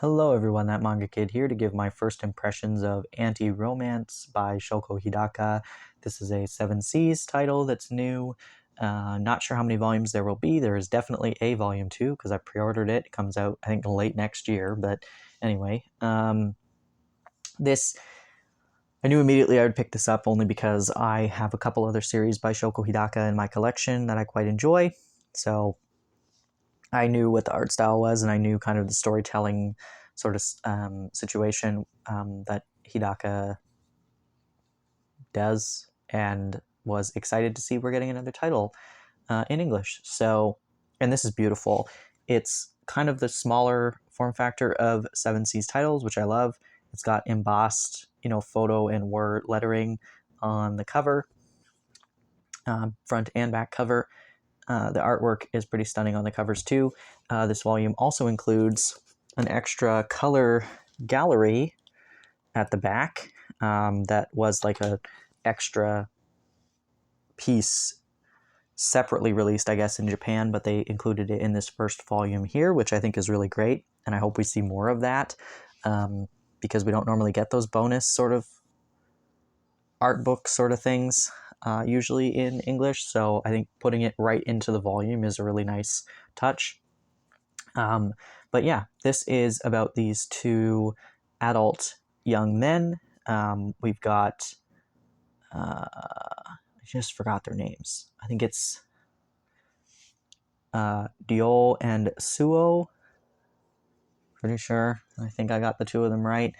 Hello everyone, that Manga Kid here to give my first impressions of Anti-Romance by Shoko Hidaka. This is a Seven Seas title that's new. Not sure how many volumes there will be. There is definitely a volume 2 because I pre-ordered it. It comes out, I think, late next year. But anyway, this I knew immediately I would pick this up only because I have a couple other series by Shoko Hidaka in my collection that I quite enjoy. So I knew what the art style was, and I knew kind of the storytelling sort of situation that Hidaka does, and was excited to see we're getting another title in English. So, and this is beautiful. It's kind of the smaller form factor of Seven Seas titles, which I love. It's got embossed, photo and word lettering on the cover, front and back cover. The artwork is pretty stunning on the covers too. This volume also includes an extra color gallery at the back that was like a extra piece separately released, I guess, in Japan, but they included it in this first volume here, which I think is really great, and I hope we see more of that because we don't normally get those bonus sort of art book sort of things usually in English, so I think putting it right into the volume is a really nice touch. But yeah, this is about these two adult young men. We've got, I just forgot their names. I think it's Diol and Suo. Pretty sure. I think I got the two of them right.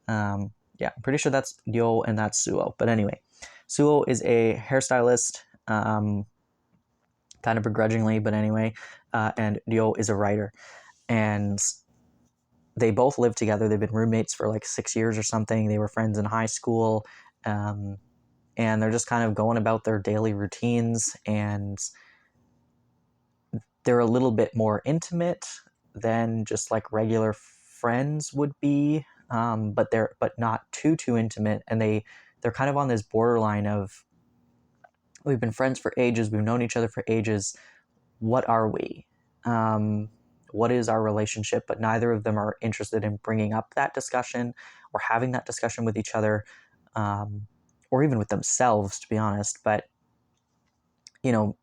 Yeah, I'm pretty sure that's Diol and that's Suo. But anyway, Suo is a hairstylist, kind of begrudgingly, but anyway, and Diol is a writer. And they both live together. They've been roommates for like 6 years or something. They were friends in high school, and they're just kind of going about their daily routines, and they're a little bit more intimate than just like regular friends would be, but not too intimate, and they're kind of on this borderline of, we've been friends for ages, we've known each other for ages, what are we? What is our relationship? But neither of them are interested in bringing up that discussion or having that discussion with each other, or even with themselves, to be honest. But,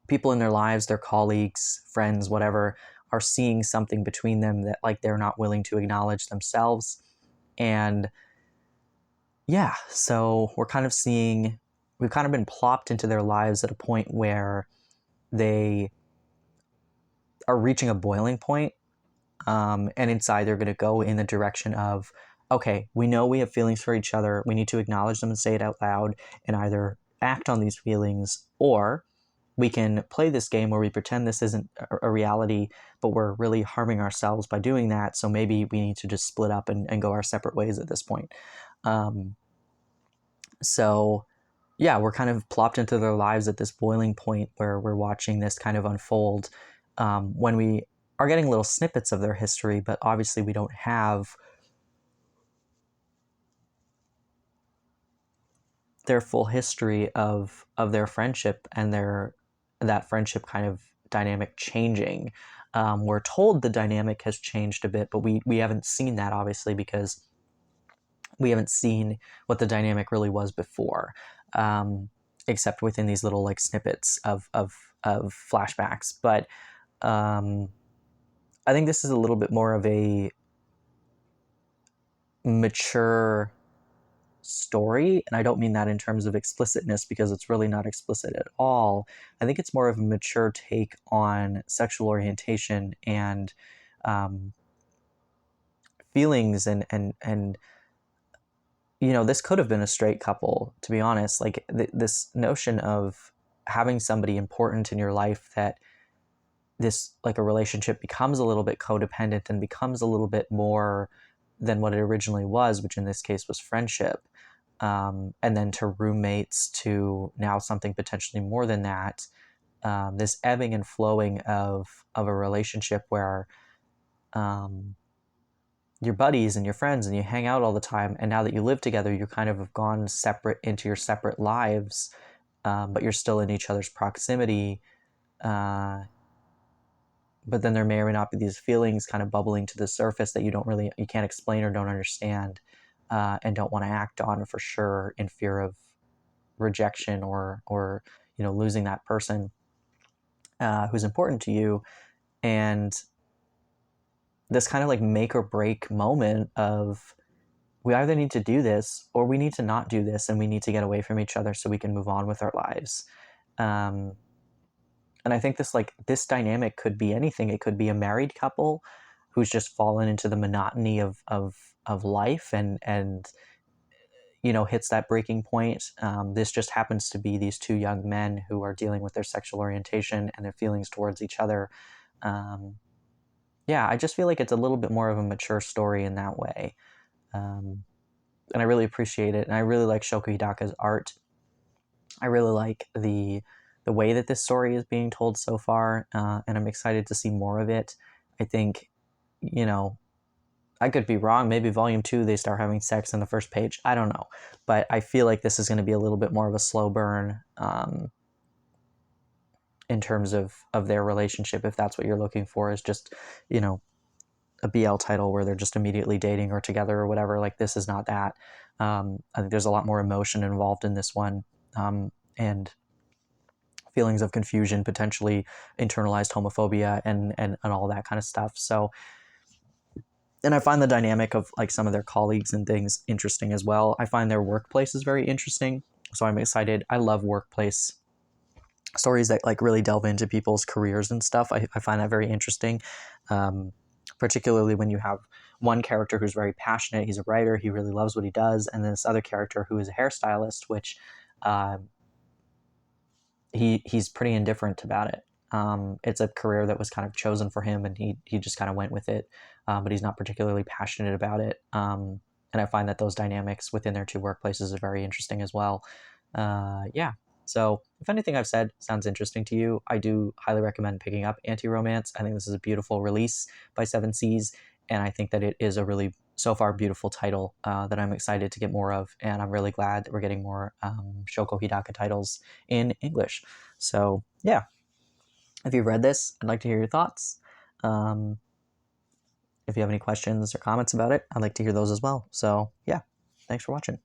people in their lives, their colleagues, friends, whatever, are seeing something between them that like they're not willing to acknowledge themselves. And yeah, so we've kind of been plopped into their lives at a point where they are reaching a boiling point. And inside they're going to go in the direction of, okay, we know we have feelings for each other. We need to acknowledge them and say it out loud and either act on these feelings, or we can play this game where we pretend this isn't a reality, but we're really harming ourselves by doing that. So maybe we need to just split up and go our separate ways at this point. So yeah, we're kind of plopped into their lives at this boiling point where we're watching this kind of unfold, when we are getting little snippets of their history, but obviously we don't have their full history of their friendship and that friendship kind of dynamic changing. We're told the dynamic has changed a bit, but we haven't seen that, obviously, because we haven't seen what the dynamic really was before, except within these little like snippets of flashbacks. But I think this is a little bit more of a mature story, and I don't mean that in terms of explicitness, because it's really not explicit at all. I think it's more of a mature take on sexual orientation and feelings, and this could have been a straight couple, to be honest. Like this notion of having somebody important in your life, that this, like, a relationship becomes a little bit codependent and becomes a little bit more than what it originally was, which in this case was friendship, and then to roommates, to now something potentially more than that. This ebbing and flowing of a relationship where you're buddies and you're friends and you hang out all the time, and now that you live together, you kind of have gone separate into your separate lives, but you're still in each other's proximity. but then there may or may not be these feelings kind of bubbling to the surface that you can't explain or don't understand, and don't want to act on for sure in fear of rejection or losing that person who's important to you. And this kind of like make or break moment of, we either need to do this or we need to not do this, and we need to get away from each other so we can move on with our lives. um, and I think this dynamic could be anything. It could be a married couple who's just fallen into the monotony of life, and hits that breaking point. This just happens to be these two young men who are dealing with their sexual orientation and their feelings towards each other. um, yeah, I just feel like it's a little bit more of a mature story in that way. And I really appreciate it, and I really like Shoko Hidaka's art. I really like the way that this story is being told so far, and I'm excited to see more of it. I think, you know, I could be wrong. Maybe volume 2 they start having sex in the first page. I don't know, but I feel like this is going to be a little bit more of a slow burn, in terms of their relationship. If that's what you're looking for, is just a BL title where they're just immediately dating or together or whatever. Like, this is not that. I think there's a lot more emotion involved in this one, and feelings of confusion, potentially internalized homophobia, and all that kind of stuff. So, and I find the dynamic of like some of their colleagues and things interesting as well. I find their workplace is very interesting. So I'm excited. I love workplace stories that like really delve into people's careers and stuff. I find that very interesting, particularly when you have one character who's very passionate. He's a writer. He really loves what he does. And then this other character who is a hairstylist, which he's pretty indifferent about it. It's a career that was kind of chosen for him, and he just kind of went with it, but he's not particularly passionate about it. And I find that those dynamics within their two workplaces are very interesting as well. Yeah. So if anything I've said sounds interesting to you, I do highly recommend picking up Anti-Romance. I think this is a beautiful release by Seven Seas, and I think that it is a really, so far, beautiful title that I'm excited to get more of, and I'm really glad that we're getting more Shoko Hidaka titles in English. So yeah, if you've read this, I'd like to hear your thoughts. If you have any questions or comments about it, I'd like to hear those as well. So yeah, thanks for watching.